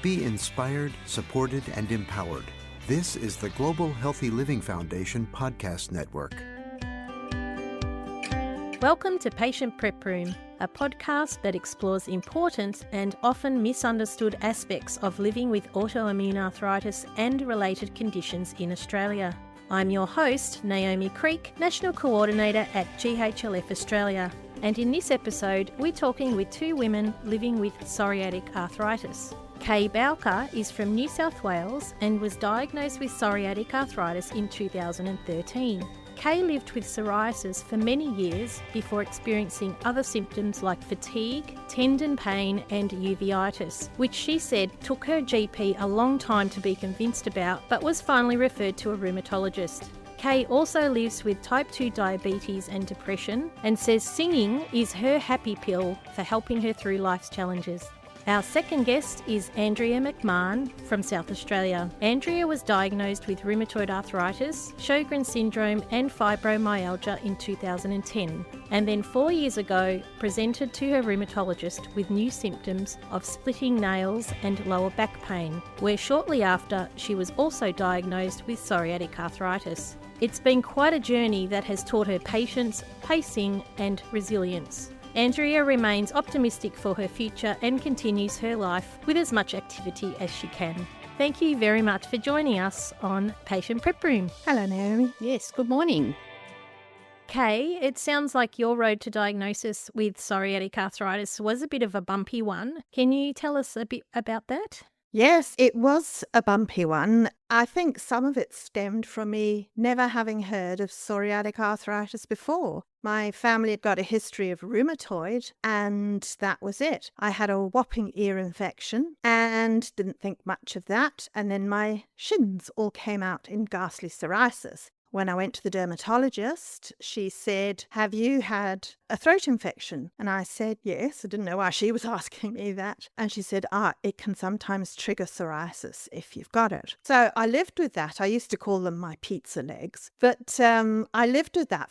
Be inspired, supported, and empowered. This is the Global Healthy Living Foundation podcast network. Welcome to Patient Prep Room, a podcast that explores important and often misunderstood aspects of living with autoimmune arthritis and related conditions in Australia. I'm your host, Naomi Creek, National Coordinator at GHLF Australia. And in this episode, we're talking with two women living with psoriatic arthritis. Kay Boucker is from New South Wales and was diagnosed with psoriatic arthritis in 2013. Kay lived with psoriasis for many years before experiencing other symptoms like fatigue, tendon pain and uveitis, which she said took her GP a long time to be convinced about, but was finally referred to a rheumatologist. Kay also lives with type 2 diabetes and depression and says singing is her happy pill for helping her through life's challenges. Our second guest is Andrea McMahon from South Australia. Andrea was diagnosed with rheumatoid arthritis, Sjogren syndrome and fibromyalgia in 2010, and then 4 years ago presented to her rheumatologist with new symptoms of splitting nails and lower back pain, where shortly after she was also diagnosed with psoriatic arthritis. It's been quite a journey that has taught her patience, pacing and resilience. Andrea remains optimistic for her future and continues her life with as much activity as she can. Thank you very much for joining us on Patient Prep Room. Hello, Naomi. Yes, good morning. Kay, it sounds like your road to diagnosis with psoriatic arthritis was a bit of a bumpy one. Can you tell us a bit about that? Yes, it was a bumpy one. I think some of it stemmed from me never having heard of psoriatic arthritis before. My family had got a history of rheumatoid, and that was it. I had a whopping ear infection and didn't think much of that. And then my shins all came out in ghastly psoriasis. When I went to the dermatologist, she said, "Have you had a throat infection?" And I said, yes. I didn't know why she was asking me that. And she said, it can sometimes trigger psoriasis if you've got it. So I lived with that. I used to call them my pizza legs. But I lived with that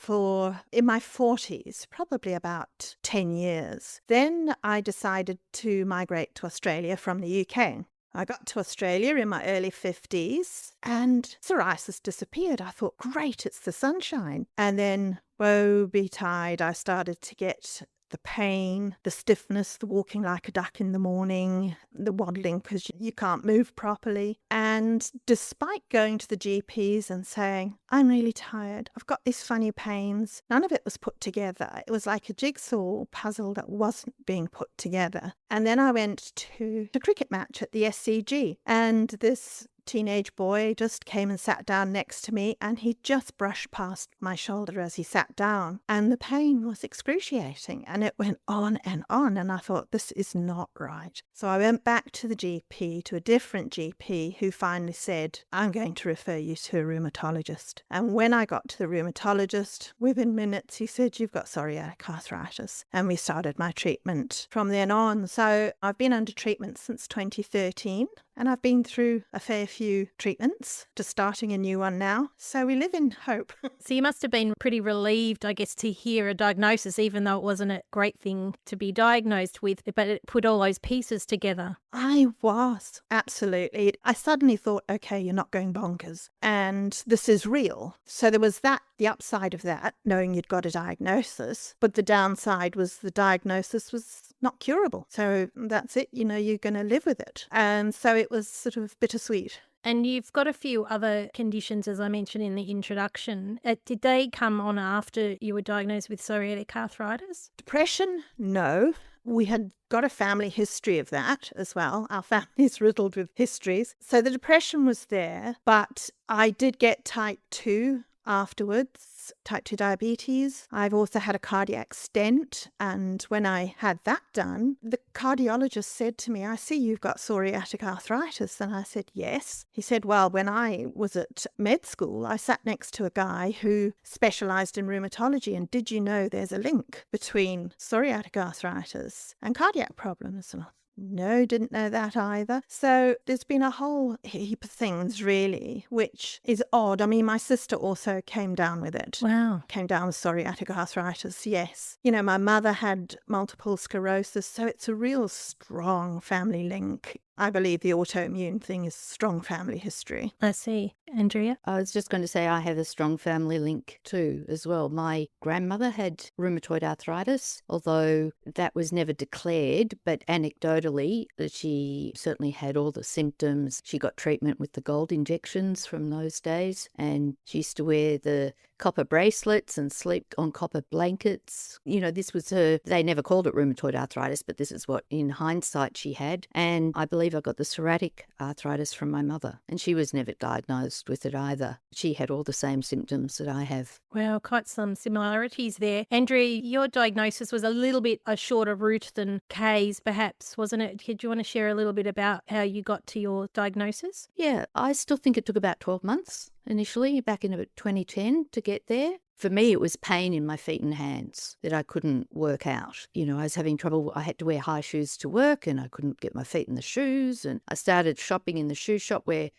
in my 40s, probably about 10 years. Then I decided to migrate to Australia from the UK. I got to Australia in my early 50s and psoriasis disappeared. I thought, great, it's the sunshine. And then, woe betide, I started to get the pain, the stiffness, the walking like a duck in the morning, the waddling because you can't move properly. And despite going to the GPs and saying, I'm really tired, I've got these funny pains, none of it was put together. It was like a jigsaw puzzle that wasn't being put together. And then I went to a cricket match at the SCG, and this teenage boy just came and sat down next to me, and he just brushed past my shoulder as he sat down, and the pain was excruciating, and it went on, and I thought, this is not right. So I went back to the GP, to a different GP, who finally said, I'm going to refer you to a rheumatologist. And when I got to the rheumatologist, within minutes he said, you've got psoriatic arthritis, and we started my treatment from then on. So I've been under treatment since 2013. And I've been through a fair few treatments, just starting a new one now. So we live in hope. So you must have been pretty relieved, I guess, to hear a diagnosis, even though it wasn't a great thing to be diagnosed with, but it put all those pieces together. I was, absolutely. I suddenly thought, okay, you're not going bonkers and this is real. So there was that, the upside of that, knowing you'd got a diagnosis, but the downside was the diagnosis was not curable. So that's it, you're going to live with it. And so it was sort of bittersweet. And you've got a few other conditions, as I mentioned in the introduction. Did they come on after you were diagnosed with psoriatic arthritis? Depression, no. We had got a family history of that as well. Our family's riddled with histories. So the depression was there, but I did get type 2 afterwards, type 2 diabetes. I've also had a cardiac stent, and when I had that done, the cardiologist said to me, I see you've got psoriatic arthritis. And I said, yes. He said, well, when I was at med school, I sat next to a guy who specialised in rheumatology, and did you know there's a link between psoriatic arthritis and cardiac problems? And I No, didn't know that either. So there's been a whole heap of things, really, which is odd. I mean, my sister also came down with it. Wow. Came down with psoriatic arthritis, yes. You know, my mother had multiple sclerosis, so it's a real strong family link. I believe the autoimmune thing is strong family history. I see. Andrea? I was just going to say I have a strong family link too as well. My grandmother had rheumatoid arthritis, although that was never declared, but anecdotally she certainly had all the symptoms. She got treatment with the gold injections from those days, and she used to wear the copper bracelets and sleep on copper blankets. This was they never called it rheumatoid arthritis, but this is what in hindsight she had. And I believe I got the psoriatic arthritis from my mother, and she was never diagnosed with it either. She had all the same symptoms that I have. Well, quite some similarities there. Andrea, your diagnosis was a little bit a shorter route than Kay's, perhaps, wasn't it? Do you want to share a little bit about how you got to your diagnosis? Yeah, I still think it took about 12 months initially, back in about 2010, to get there. For me, it was pain in my feet and hands that I couldn't work out. I was having trouble. I had to wear high shoes to work and I couldn't get my feet in the shoes. And I started shopping in the shoe shop where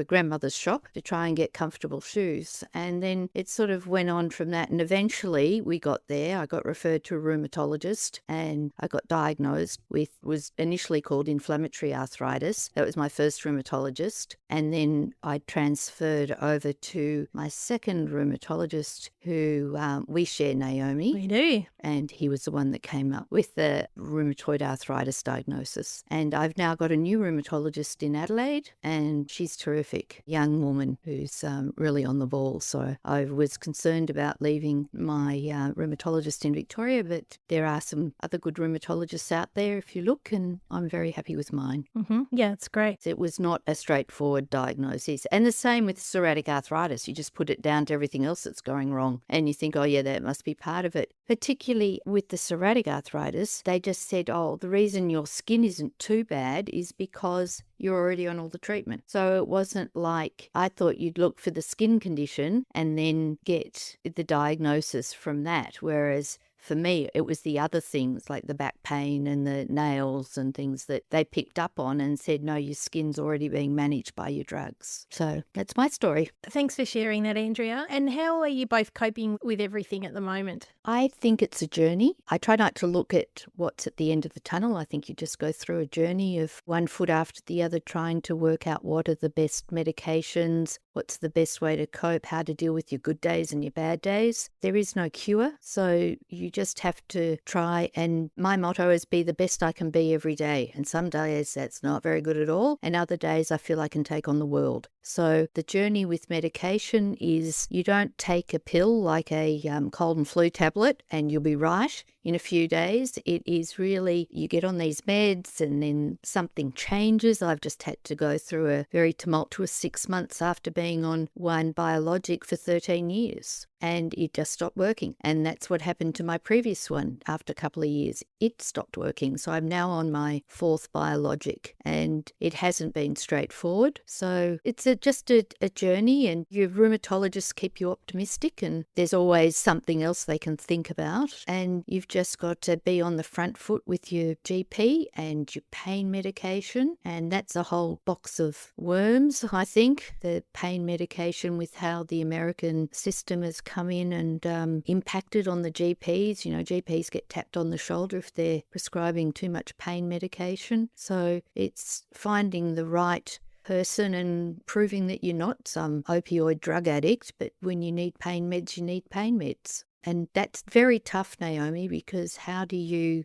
grandmother's shop to try and get comfortable shoes. And then it sort of went on from that. And eventually we got there. I got referred to a rheumatologist and I got diagnosed with, was initially called inflammatory arthritis. That was my first rheumatologist. And then I transferred over to my second rheumatologist who we share, Naomi. We do. And he was the one that came up with the rheumatoid arthritis diagnosis. And I've now got a new rheumatologist in Adelaide, and she's terrific, young woman who's really on the ball. So I was concerned about leaving my rheumatologist in Victoria, but there are some other good rheumatologists out there if you look, and I'm very happy with mine. Mm-hmm. Yeah, it's great. It was not a straightforward diagnosis. And the same with psoriatic arthritis. You just put it down to everything else that's going wrong, and you think, oh yeah, that must be part of it. Particularly with the psoriatic arthritis, they just said, oh, the reason your skin isn't too bad is because you're already on all the treatment. So it wasn't like I thought you'd look for the skin condition and then get the diagnosis from that, whereas for me, it was the other things like the back pain and the nails and things that they picked up on and said, no, your skin's already being managed by your drugs. So that's my story. Thanks for sharing that, Andrea. And how are you both coping with everything at the moment? I think it's a journey. I try not to look at what's at the end of the tunnel. I think you just go through a journey of one foot after the other, trying to work out what are the best medications, what's the best way to cope, how to deal with your good days and your bad days. There is no cure, so you just have to try. And my motto is be the best I can be every day. And some days that's not very good at all. And other days I feel I can take on the world. So the journey with medication is you don't take a pill like a cold and flu tablet and you'll be right in a few days. It is really, you get on these meds and then something changes. I've just had to go through a very tumultuous 6 months after being on one biologic for 13 years. And it just stopped working. And that's what happened to my previous one after a couple of years. It stopped working. So I'm now on my fourth biologic and it hasn't been straightforward. So it's just a journey, and your rheumatologists keep you optimistic and there's always something else they can think about. And you've just got to be on the front foot with your GP and your pain medication. And that's a whole box of worms, I think. The pain medication with how the American system has come in and impacted on the GPs. GPs get tapped on the shoulder if they're prescribing too much pain medication. So it's finding the right person and proving that you're not some opioid drug addict, but when you need pain meds, you need pain meds. And that's very tough, Naomi, because how do you,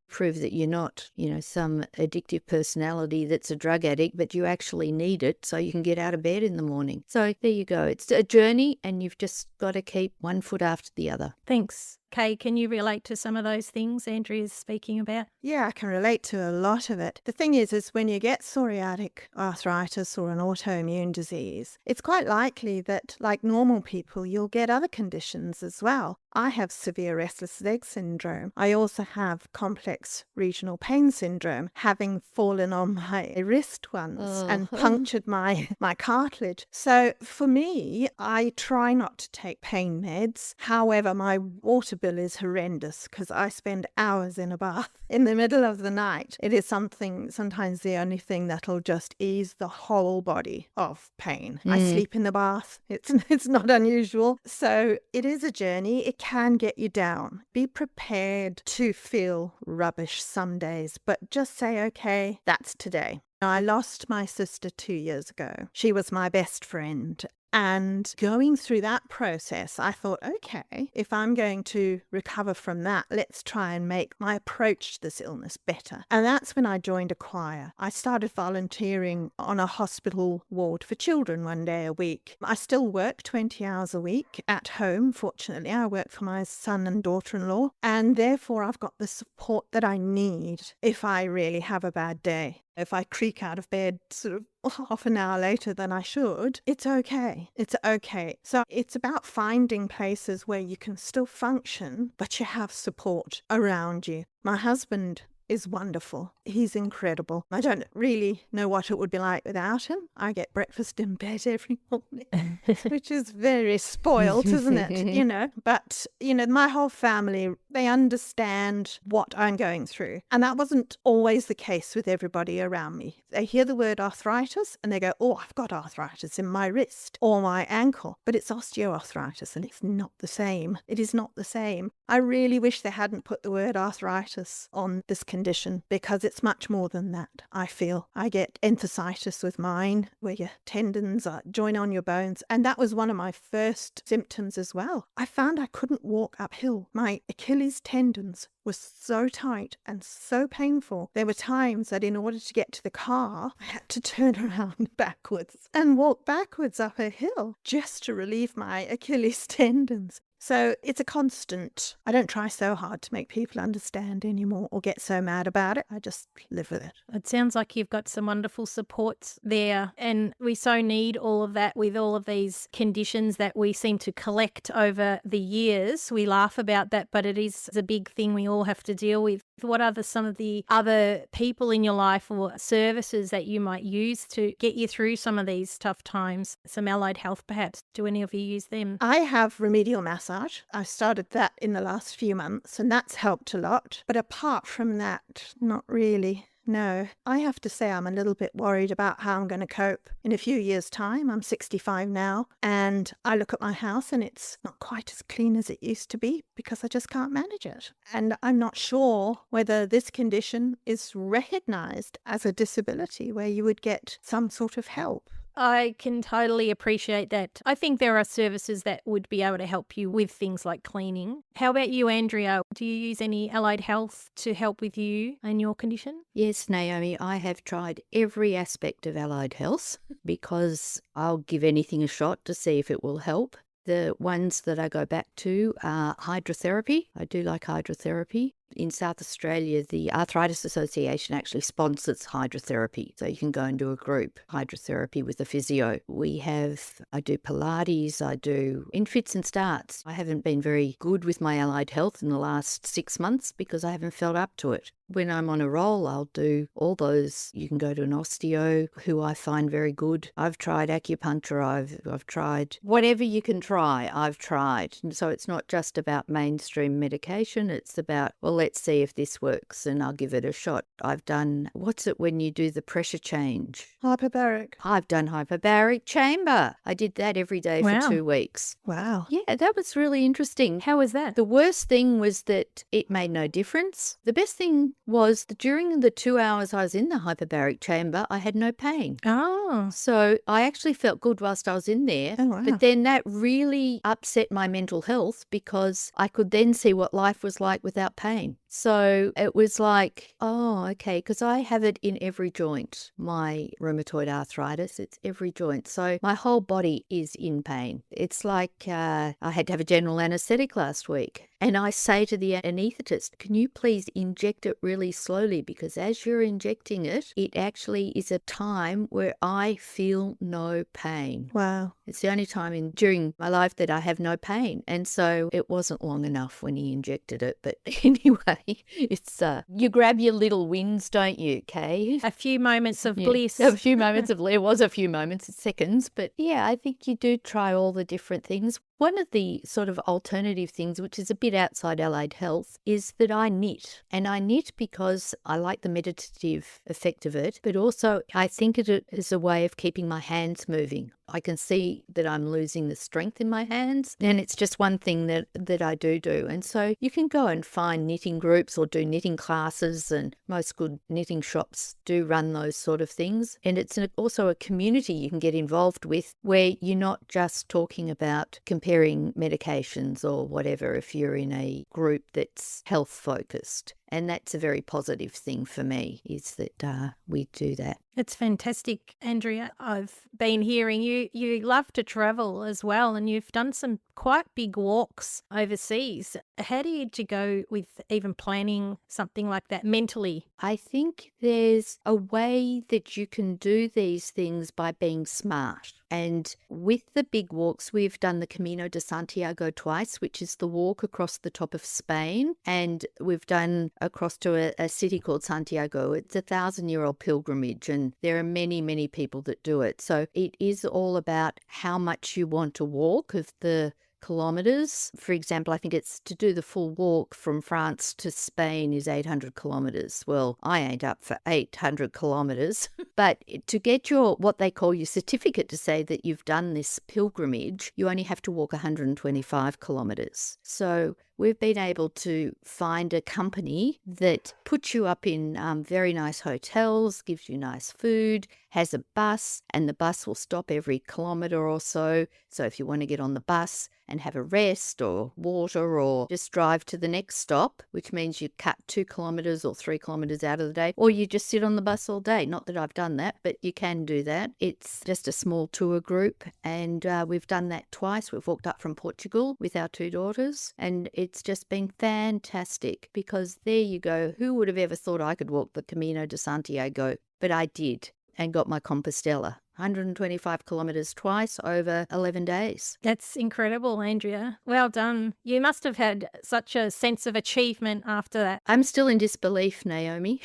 prove that you're not, some addictive personality that's a drug addict, but you actually need it so you can get out of bed in the morning. So there you go. It's a journey and you've just got to keep one foot after the other. Thanks. Kay, can you relate to some of those things Andrea's speaking about? Yeah, I can relate to a lot of it. The thing is when you get psoriatic arthritis or an autoimmune disease, it's quite likely that, like normal people, you'll get other conditions as well. I have severe restless leg syndrome. I also have complex regional pain syndrome, having fallen on my wrist once and punctured my cartilage. So for me, I try not to take pain meds. However, my water bill is horrendous because I spend hours in a bath in the middle of the night. It is sometimes the only thing that'll just ease the whole body of pain. I sleep in the bath. It's not unusual. So it is a journey. It can get you down. Be prepared to feel rubbish some days, but just say, okay, that's today. I lost my sister 2 years ago. She was my best friend. And going through that process, I thought, okay, if I'm going to recover from that, let's try and make my approach to this illness better. And that's when I joined a choir. I started volunteering on a hospital ward for children 1 day a week. I still work 20 hours a week at home. Fortunately, I work for my son and daughter-in-law, and therefore I've got the support that I need if I really have a bad day. If I creak out of bed sort of half an hour later than I should, it's okay. It's okay. So it's about finding places where you can still function, but you have support around you. My husband is wonderful. He's incredible. I don't really know what it would be like without him. I get breakfast in bed every morning, which is very spoiled, isn't it? But, my whole family, they understand what I'm going through. And that wasn't always the case with everybody around me. They hear the word arthritis and they go, oh, I've got arthritis in my wrist or my ankle, but it's osteoarthritis and it's not the same. It is not the same. I really wish they hadn't put the word arthritis on this condition because it's much more than that, I feel. I get enthesitis with mine, where your tendons join on your bones, and that was one of my first symptoms as well. I found I couldn't walk uphill. My Achilles tendons were so tight and so painful. There were times that in order to get to the car, I had to turn around backwards and walk backwards up a hill just to relieve my Achilles tendons. So it's a constant. I don't try so hard to make people understand anymore or get so mad about it. I just live with it. It sounds like you've got some wonderful supports there, and we so need all of that with all of these conditions that we seem to collect over the years. We laugh about that, but it is a big thing we all have to deal with. What are some of the other people in your life or services that you might use to get you through some of these tough times? Some allied health, perhaps. Do any of you use them? I have remedial massage. I started that in the last few months, and that's helped a lot. But apart from that, not really. No, I have to say I'm a little bit worried about how I'm going to cope in a few years' time. I'm 65 now, and I look at my house and it's not quite as clean as it used to be because I just can't manage it. And I'm not sure whether this condition is recognized as a disability where you would get some sort of help. I can totally appreciate that. I think there are services that would be able to help you with things like cleaning. How about you, Andrea? Do you use any allied health to help with you and your condition? Yes, Naomi, I have tried every aspect of allied health because I'll give anything a shot to see if it will help. The ones that I go back to are hydrotherapy. I do like hydrotherapy. In South Australia, the Arthritis Association actually sponsors hydrotherapy. So you can go and do a group hydrotherapy with a physio. I do Pilates, I do in fits and starts. I haven't been very good with my allied health in the last 6 months because I haven't felt up to it. When I'm on a roll, I'll do all those. You can go to an osteo who I find very good. I've tried acupuncture. I've tried whatever you can try. I've tried. And so it's not just about mainstream medication. It's about, well, let's see if this works and I'll give it a shot. I've done, what's it when you do the pressure change? Hyperbaric. I've done hyperbaric chamber. I did that every day for 2 weeks. Wow. Yeah, that was really interesting. How was that? The worst thing was that it made no difference. The best thing was that during the 2 hours I was in the hyperbaric chamber, I had no pain. Oh. So I actually felt good whilst I was in there. Oh, wow. But then that really upset my mental health because I could then see what life was like without pain. So it was like, oh, okay, because I have it in every joint, my rheumatoid arthritis, it's every joint. So my whole body is in pain. It's like I had to have a general anaesthetic last week. And I say to the anaesthetist, can you please inject it really slowly? Because as you're injecting it, it actually is a time where I feel no pain. Wow. It's the only time during my life that I have no pain. And so it wasn't long enough when he injected it. But anyway, it's you grab your little wins, don't you, Kay? A few moments of bliss. A few moments of, it was a few moments, seconds. But yeah, I think you do try all the different things. One of the sort of alternative things, which is a bit outside allied health, is that I knit. And I knit because I like the meditative effect of it, but also I think it is a way of keeping my hands moving. I can see that I'm losing the strength in my hands, and it's just one thing that I do. And so you can go and find knitting groups or do knitting classes, and most good knitting shops do run those sort of things. And it's also a community you can get involved with where you're not just talking about comparing medications or whatever if you're in a group that's health focused. And that's a very positive thing for me, is that we do that. It's fantastic, Andrea. I've been hearing you love to travel as well, and you've done some quite big walks overseas. How did you go with even planning something like that mentally? I think there's a way that you can do these things by being smart. And with the big walks, we've done the Camino de Santiago twice, which is the walk across the top of Spain. And we've done across to a city called Santiago. It's a 1,000-year-old pilgrimage, and there are many, many people that do it. So it is all about how much you want to walk of the kilometres. For example, I think it's to do the full walk from France to Spain is 800 kilometres. Well, I ain't up for 800 kilometres, but to get your, what they call your certificate to say that you've done this pilgrimage, you only have to walk 125 kilometres. So we've been able to find a company that puts you up in very nice hotels, gives you nice food, has a bus, and the bus will stop every kilometre or so. So if you want to get on the bus and have a rest or water or just drive to the next stop, which means you cut 2 kilometres or 3 kilometres out of the day, or you just sit on the bus all day. Not that I've done that, but you can do that. It's just a small tour group, and we've done that twice. We've walked up from Portugal with our 2 daughters, and it's just been fantastic because there you go. Who would have ever thought I could walk the Camino de Santiago? But I did, and got my Compostela. 125 kilometres twice over 11 days. That's incredible, Andrea. Well done. You must have had such a sense of achievement after that. I'm still in disbelief, Naomi.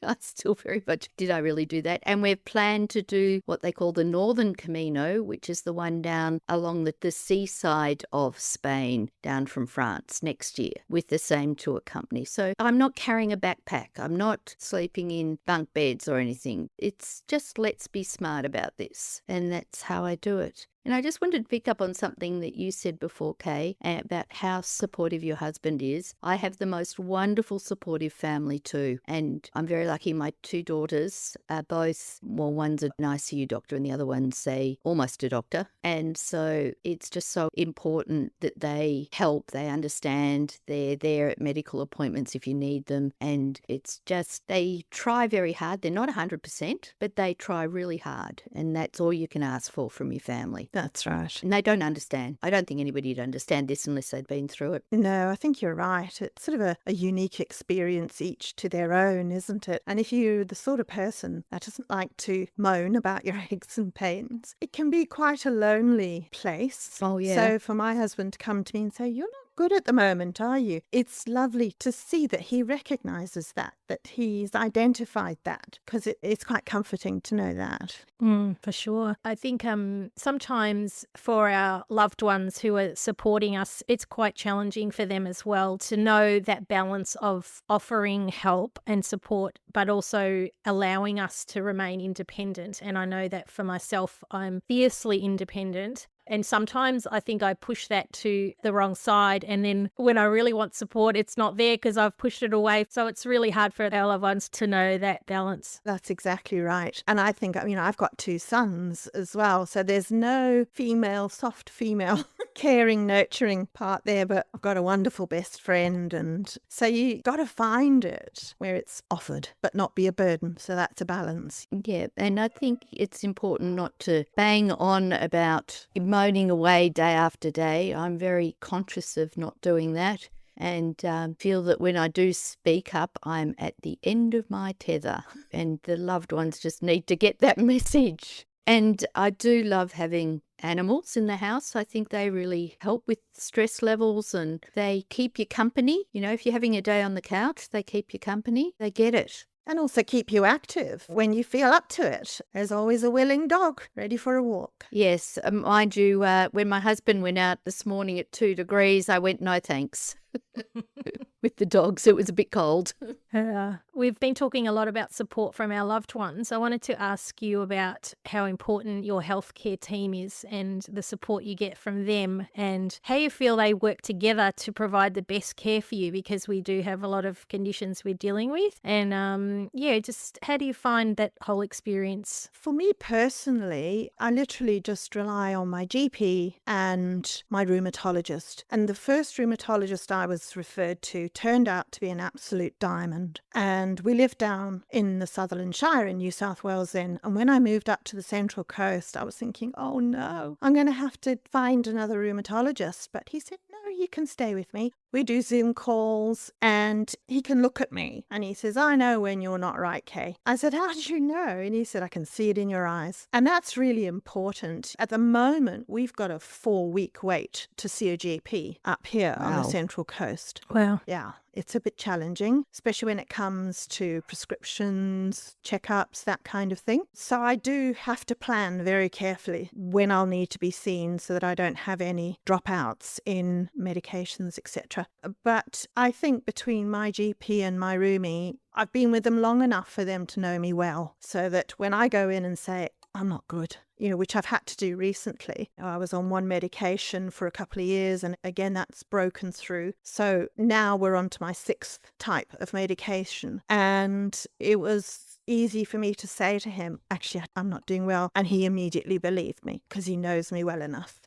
I still very much, did I really do that? And we've planned to do what they call the Northern Camino, which is the one down along the seaside of Spain, down from France next year, with the same tour company. So I'm not carrying a backpack. I'm not sleeping in bunk beds or anything. It's just let's be smart about this, and that's how I do it. And I just wanted to pick up on something that you said before, Kay, about how supportive your husband is. I have the most wonderful supportive family too, and I'm very lucky. My 2 daughters are both, well, one's an ICU doctor and the other one's almost a doctor, and so it's just so important that they help, they understand, they're there at medical appointments if you need them, and it's just, they try very hard. They're not 100%, but they try really hard, and that's all you can ask for from your family. That's right. And they don't understand. I don't think anybody'd understand this unless they'd been through it. No, I think you're right. It's sort of a unique experience, each to their own, isn't it? And if you're the sort of person that doesn't like to moan about your aches and pains, it can be quite a lonely place. Oh, yeah. So for my husband to come to me and say, "You're not good at the moment, are you?" It's lovely to see that he recognises that he's identified that, because it's quite comforting to know that. For sure. I think sometimes for our loved ones who are supporting us, it's quite challenging for them as well to know that balance of offering help and support, but also allowing us to remain independent. And I know that for myself, I'm fiercely independent. And sometimes I think I push that to the wrong side. And then when I really want support, it's not there because I've pushed it away. So it's really hard for our loved ones to know that balance. That's exactly right. And I think, I've got 2 sons as well. So there's no soft female caring, nurturing part there. But I've got a wonderful best friend. And so you got to find it where it's offered, but not be a burden. So that's a balance. Yeah. And I think it's important not to bang on about moaning away day after day. I'm very conscious of not doing that, and feel that when I do speak up, I'm at the end of my tether, and the loved ones just need to get that message. And I do love having animals in the house. I think they really help with stress levels, and they keep you company. If you're having a day on the couch, they keep you company. They get it. And also keep you active when you feel up to it. There's always a willing dog ready for a walk. Yes, mind you, when my husband went out this morning at 2 degrees, I went, no thanks. With the dogs, it was a bit cold. We've been talking a lot about support from our loved ones. I wanted to ask you about how important your healthcare team is and the support you get from them, and how you feel they work together to provide the best care for you, because we do have a lot of conditions we're dealing with. And just how do you find that whole experience? For me personally, I literally just rely on my GP and my rheumatologist. And the first rheumatologist I was referred to turned out to be an absolute diamond. And we lived down in the Sutherland Shire in New South Wales then. And when I moved up to the Central Coast, I was thinking, oh no, I'm going to have to find another rheumatologist. But he said, no, you can stay with me. We do Zoom calls and he can look at me and he says, I know when you're not right, Kay. I said, how did you know? And he said, I can see it in your eyes. And that's really important. At the moment, we've got a 4-week wait to see a GP up here on the Central Coast. Wow. Yeah. It's a bit challenging, especially when it comes to prescriptions, checkups, that kind of thing. So I do have to plan very carefully when I'll need to be seen so that I don't have any dropouts in medications, etc. But I think between my GP and my roomie, I've been with them long enough for them to know me well, so that when I go in and say, I'm not good, which I've had to do recently. I was on one medication for a couple of years and again, that's broken through. So now we're on to my 6th type of medication. And it was easy for me to say to him, actually, I'm not doing well. And he immediately believed me because he knows me well enough,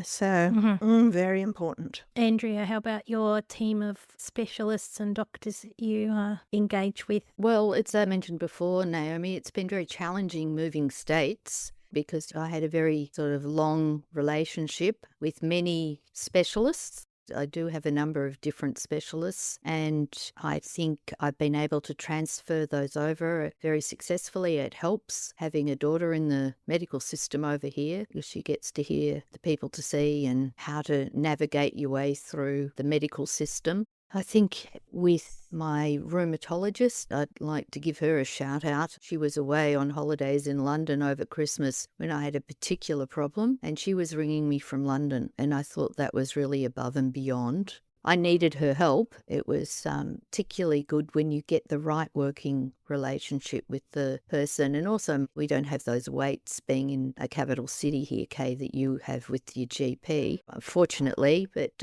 so very important. Andrea, how about your team of specialists and doctors that you engage with? Well, as I mentioned before, Naomi, it's been very challenging moving states, because I had a very sort of long relationship with many specialists. I do have a number of different specialists, and I think I've been able to transfer those over very successfully. It helps having a daughter in the medical system over here, because she gets to hear the people to see and how to navigate your way through the medical system. I think with my rheumatologist, I'd like to give her a shout out. She was away on holidays in London over Christmas when I had a particular problem, and she was ringing me from London, and I thought that was really above and beyond. I needed her help. It was particularly good when you get the right working relationship with the person. And also, we don't have those waits being in a capital city here, Kay, that you have with your GP, unfortunately. But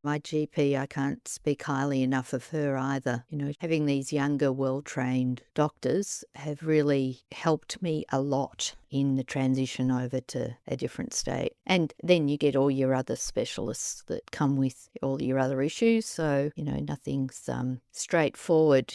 my GP, I can't speak highly enough of her either. Having these younger, well-trained doctors have really helped me a lot in the transition over to a different state. And then you get all your other specialists that come with all your other issues. So, nothing's straightforward.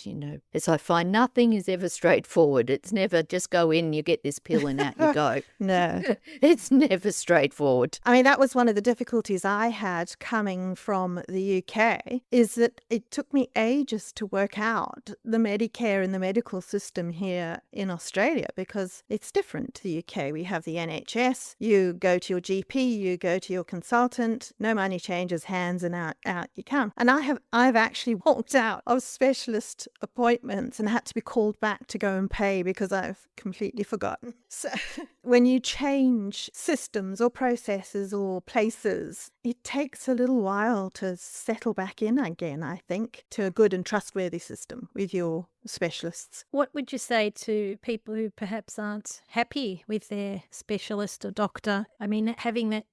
As I find, nothing is ever straightforward. It's never just go in, you get this pill and out you go. No. It's never straightforward. I mean, that was one of the difficulties I had coming from the UK, is that it took me ages to work out the Medicare and the medical system here in Australia, because it's different to the UK. We have the NHS, you go to your GP, you go to your consultant, no money changes hands, and out you come. And I've actually walked out of specialist appointments and had to be called back to go and pay because I've completely forgotten. So when you change systems or processes or places, it takes a little while to settle back in again, I think, to a good and trustworthy system with your specialists. What would you say to people who perhaps aren't happy with their specialist or doctor? I mean,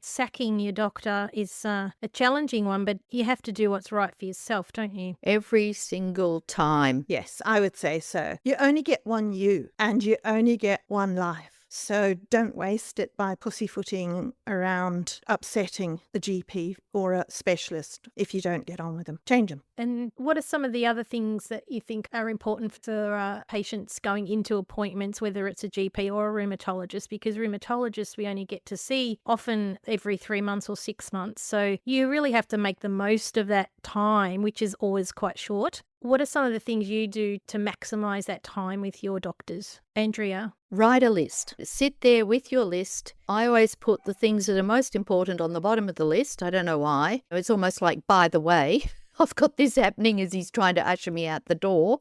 sacking your doctor is a challenging one, but you have to do what's right for yourself, don't you? Every single time. Yes, I would say so. You only get one you, and you only get one life. So don't waste it by pussyfooting around upsetting the GP or a specialist if you don't get on with them. Change them. And what are some of the other things that you think are important for patients going into appointments, whether it's a GP or a rheumatologist? Because rheumatologists we only get to see often every 3 months or 6 months. So you really have to make the most of that time, which is always quite short. What are some of the things you do to maximise that time with your doctors? Andrea? Write a list. Sit there with your list. I always put the things that are most important on the bottom of the list. I don't know why. It's almost like, by the way. I've got this happening as he's trying to usher me out the door,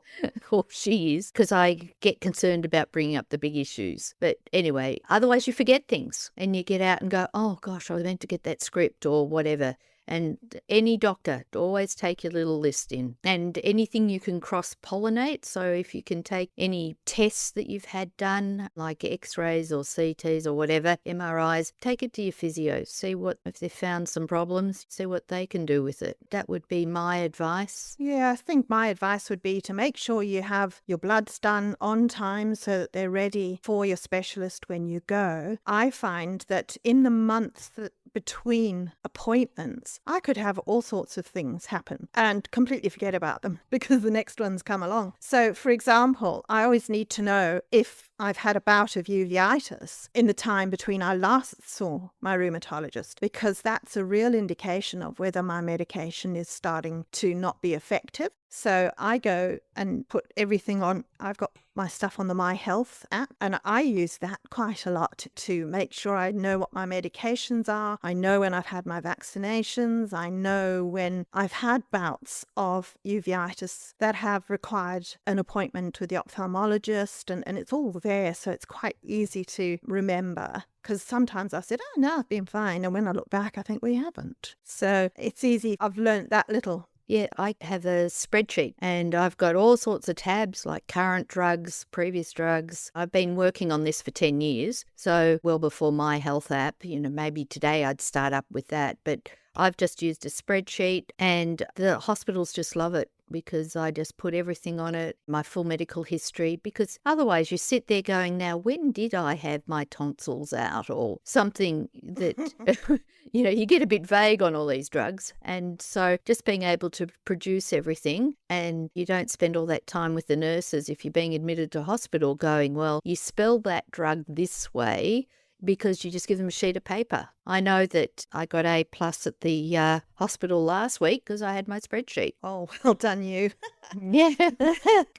or she is, because I get concerned about bringing up the big issues. But anyway, otherwise you forget things and you get out and go, oh gosh, I was meant to get that script or whatever. And any doctor, always take your little list in. And anything you can cross-pollinate. So if you can take any tests that you've had done, like x-rays or CTs or whatever, MRIs, take it to your physio. See what, if they've found some problems, see what they can do with it. That would be my advice. Yeah, I think my advice would be to make sure you have your bloods done on time so that they're ready for your specialist when you go. I find that in the months between appointments, I could have all sorts of things happen and completely forget about them because the next one's come along. So, for example, I always need to know if I've had a bout of uveitis in the time between I last saw my rheumatologist, because that's a real indication of whether my medication is starting to not be effective. So I go and put everything on. I've got my stuff on the My Health app, and I use that quite a lot to make sure I know what my medications are. I know when I've had my vaccinations. I know when I've had bouts of uveitis that have required an appointment with the ophthalmologist, and it's all there, so it's quite easy to remember. Because sometimes I said, oh, no, I've been fine. And when I look back, I think we haven't. So it's easy. I've learned that little. Yeah, I have a spreadsheet and I've got all sorts of tabs like current drugs, previous drugs. I've been working on this for 10 years, so well before My Health app. Maybe today I'd start up with that, but I've just used a spreadsheet and the hospitals just love it because I just put everything on it, my full medical history, because otherwise you sit there going, now, when did I have my tonsils out or something that, you get a bit vague on all these drugs. And so just being able to produce everything, and you don't spend all that time with the nurses if you're being admitted to hospital going, well, you spell that drug this way, because you just give them a sheet of paper. I know that I got A+ at the hospital last week because I had my spreadsheet. Oh, well done you. Yeah.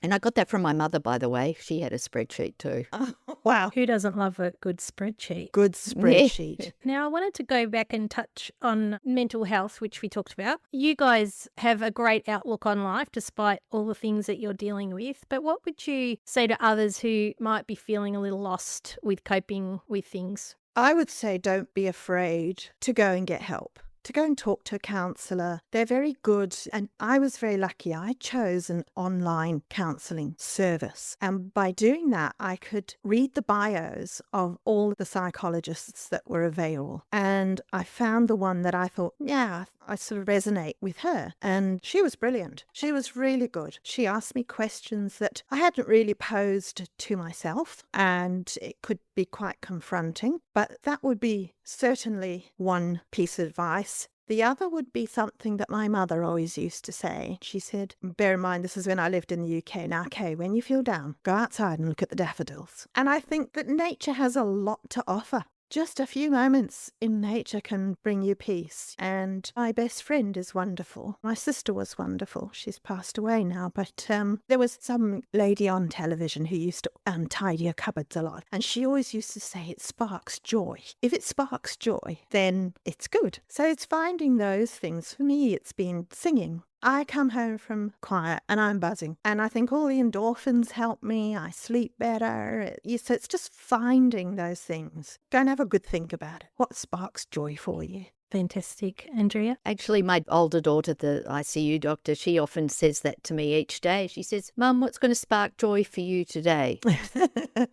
And I got that from my mother, by the way. She had a spreadsheet too. Oh, wow. Who doesn't love a good spreadsheet? Good spreadsheet. Yeah. Now, I wanted to go back and touch on mental health, which we talked about. You guys have a great outlook on life despite all the things that you're dealing with. But what would you say to others who might be feeling a little lost with coping with things? I would say don't be afraid to go and get help, to go and talk to a counsellor. They're very good. And I was very lucky. I chose an online counselling service. And by doing that, I could read the bios of all the psychologists that were available. And I found the one that I thought, yeah, I sort of resonate with her. And she was brilliant. She was really good. She asked me questions that I hadn't really posed to myself, and it could be quite confronting. But that would be certainly one piece of advice. The other would be something that my mother always used to say. She said, bear in mind, this is when I lived in the UK. Now, okay, when you feel down, go outside and look at the daffodils. And I think that nature has a lot to offer. Just a few moments in nature can bring you peace. And my best friend is wonderful. My sister was wonderful. She's passed away now. But there was some lady on television who used to untidy her cupboards a lot. And she always used to say it sparks joy. If it sparks joy, then it's good. So it's finding those things. For me, it's been singing. I come home from choir and I'm buzzing. And I think all the endorphins help me. I sleep better. So it's just finding those things. Go and have a good think about it. What sparks joy for you? Fantastic. Andrea? Actually, my older daughter, the ICU doctor, she often says that to me each day. She says, Mum, what's going to spark joy for you today?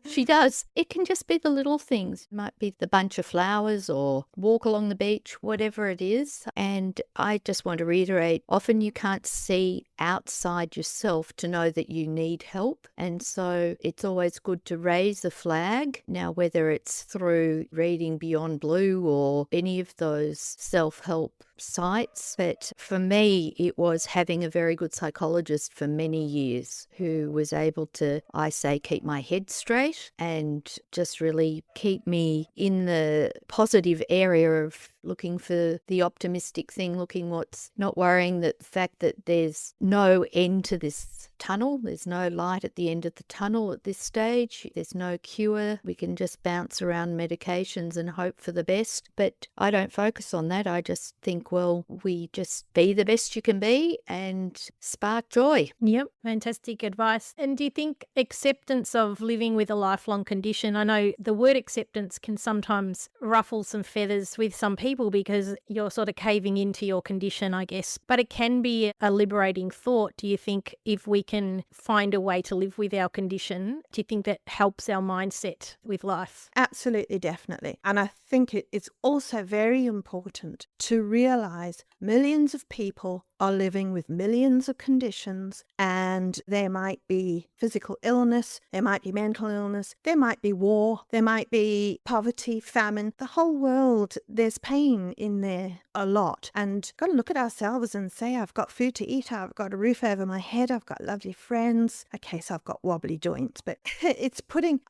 She does. It can just be the little things. It might be the bunch of flowers or walk along the beach, whatever it is. And I just want to reiterate, often you can't see outside yourself to know that you need help. And so it's always good to raise the flag. Now, whether it's through reading Beyond Blue or any of those self-help sites, but for me it was having a very good psychologist for many years who was able to, I say, keep my head straight and just really keep me in the positive area of looking for the optimistic thing, looking what's not worrying, that the fact that there's no end to this tunnel. There's no light at the end of the tunnel at this stage. There's no cure. We can just bounce around medications and hope for the best. But I don't focus on that. I just think, well, we just be the best you can be and spark joy. Yep, fantastic advice. And do you think acceptance of living with a lifelong condition, I know the word acceptance can sometimes ruffle some feathers with some people because you're sort of caving into your condition, I guess, but it can be a liberating thought. Do you think if we can find a way to live with our condition, do you think that helps our mindset with life? Absolutely, definitely. And I think it's also very important to realize millions of people are living with millions of conditions, and there might be physical illness, there might be mental illness, there might be war, there might be poverty, famine. The whole world, there's pain in there a lot. And got to look at ourselves and say, I've got food to eat, I've got a roof over my head, I've got lovely friends. Okay, so I've got wobbly joints, but I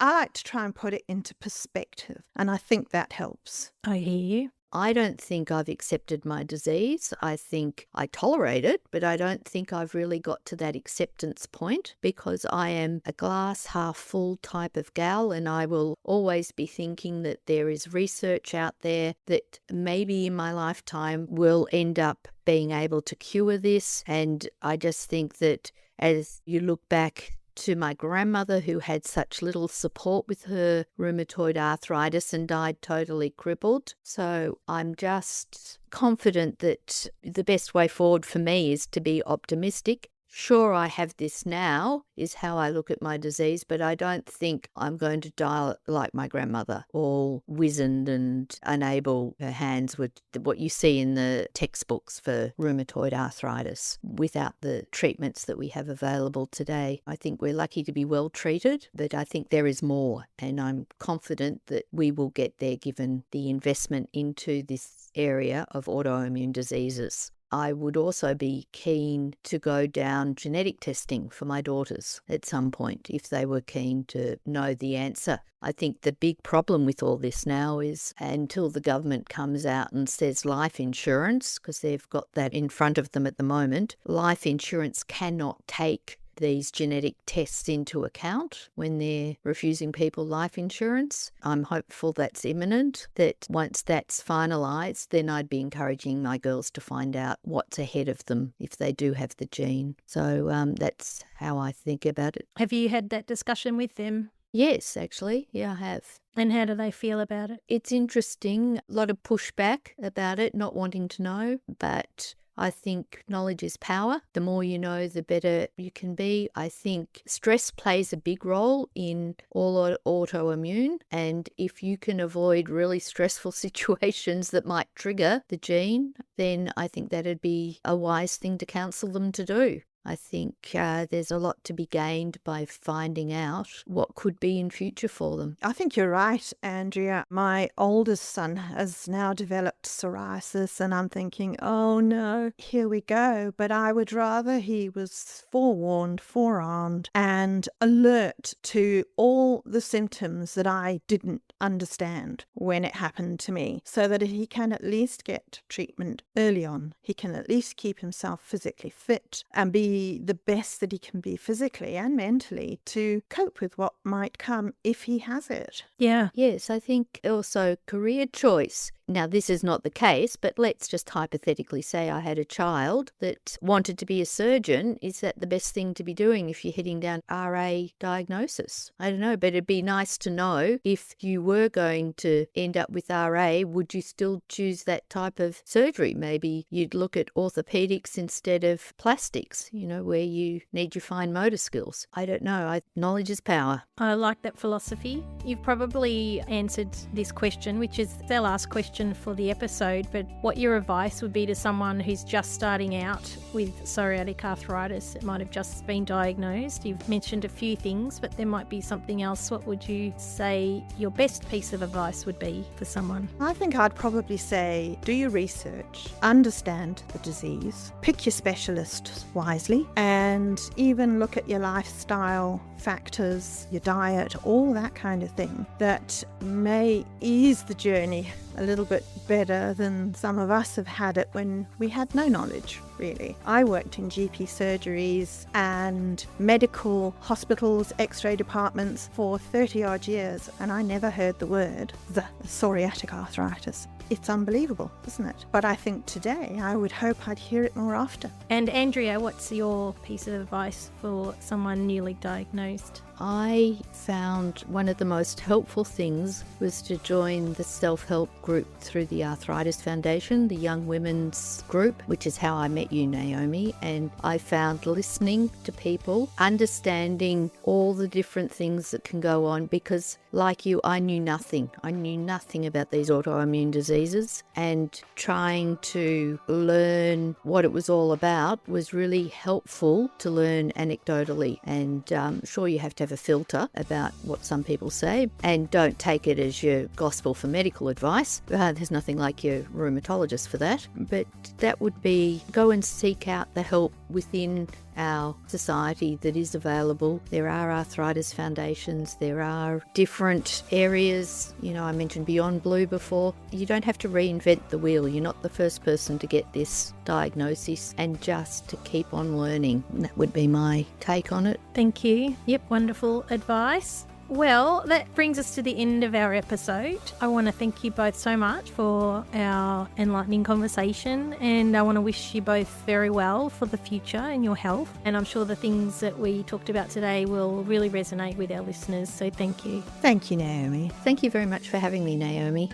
like to try and put it into perspective, and I think that helps. I hear you. I don't think I've accepted my disease. I think I tolerate it, but I don't think I've really got to that acceptance point because I am a glass half full type of gal, and I will always be thinking that there is research out there that maybe in my lifetime will end up being able to cure this. And I just think that as you look back to my grandmother, who had such little support with her rheumatoid arthritis and died totally crippled. So I'm just confident that the best way forward for me is to be optimistic. Sure, I have this now, is how I look at my disease, but I don't think I'm going to die like my grandmother, all wizened and unable. Her hands were what you see in the textbooks for rheumatoid arthritis without the treatments that we have available today. I think we're lucky to be well treated, but I think there is more, and I'm confident that we will get there given the investment into this area of autoimmune diseases. I would also be keen to go down genetic testing for my daughters at some point if they were keen to know the answer. I think the big problem with all this now is until the government comes out and says life insurance, because they've got that in front of them at the moment, life insurance cannot take these genetic tests into account when they're refusing people life insurance. I'm hopeful that's imminent, that once that's finalised, then I'd be encouraging my girls to find out what's ahead of them if they do have the gene. So that's how I think about it. Have you had that discussion with them? Yes, actually. Yeah, I have. And how do they feel about it? It's interesting. A lot of pushback about it, not wanting to know, but I think knowledge is power. The more you know, the better you can be. I think stress plays a big role in all autoimmune. And if you can avoid really stressful situations that might trigger the gene, then I think that'd be a wise thing to counsel them to do. I think there's a lot to be gained by finding out what could be in future for them. I think you're right, Andrea. My oldest son has now developed psoriasis, and I'm thinking, oh no, here we go. But I would rather he was forewarned, forearmed, and alert to all the symptoms that I didn't understand when it happened to me, so that he can at least get treatment early on. He can at least keep himself physically fit and be the best that he can be physically and mentally to cope with what might come if he has it. Yeah. Yes, I think also career choice. Now, this is not the case, but let's just hypothetically say I had a child that wanted to be a surgeon. Is that the best thing to be doing if you're heading down RA diagnosis? I don't know, but it'd be nice to know if you were going to end up with RA, would you still choose that type of surgery? Maybe you'd look at orthopedics instead of plastics, where you need your fine motor skills. I don't know. Knowledge is power. I like that philosophy. You've probably answered this question, which is the last question for the episode, but what your advice would be to someone who's just starting out with psoriatic arthritis. It might have just been diagnosed. You've mentioned a few things, but there might be something else. What would you say your best piece of advice would be for someone? I think I'd probably say do your research, understand the disease, pick your specialist wisely, and even look at your lifestyle factors, your diet, all that kind of thing that may ease the journey a little bit better than some of us have had it when we had no knowledge, really. I worked in GP surgeries and medical hospitals, x-ray departments for 30 odd years, and I never heard the word, the psoriatic arthritis. It's unbelievable, isn't it? But I think today I would hope I'd hear it more often. And Andrea, what's your piece of advice for someone newly diagnosed? I found one of the most helpful things was to join the self-help group through the Arthritis Foundation, the Young Women's Group, which is how I met you, Naomi. And I found listening to people, understanding all the different things that can go on, because like you, I knew nothing. I knew nothing about these autoimmune diseases, and trying to learn what it was all about was really helpful to learn anecdotally. And sure, you have to have a filter about what some people say, and don't take it as your gospel for medical advice. There's nothing like your rheumatologist for that. But that would be go and seek out the help within our society that is available. There are arthritis foundations, there are different areas. You know, I mentioned Beyond Blue before. You don't have to reinvent the wheel. You're not the first person to get this diagnosis, and just to keep on learning. That would be my take on it. Thank you. Yep, wonderful advice. Well, that brings us to the end of our episode. I want to thank you both so much for our enlightening conversation, and I want to wish you both very well for the future and your health. And I'm sure the things that we talked about today will really resonate with our listeners, so thank you. Thank you, Naomi. Thank you very much for having me, Naomi.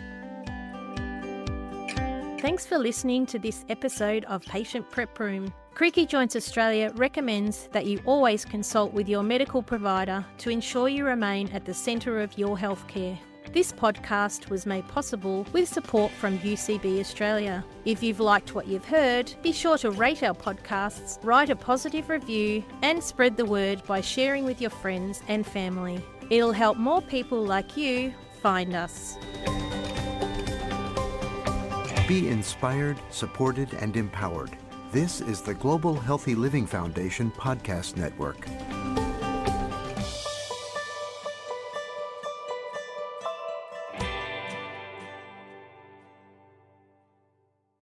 Thanks for listening to this episode of Patient Prep Room. Creaky Joints Australia recommends that you always consult with your medical provider to ensure you remain at the centre of your healthcare. This podcast was made possible with support from UCB Australia. If you've liked what you've heard, be sure to rate our podcasts, write a positive review, and spread the word by sharing with your friends and family. It'll help more people like you find us. Be inspired, supported, and empowered. This is the Global Healthy Living Foundation Podcast Network.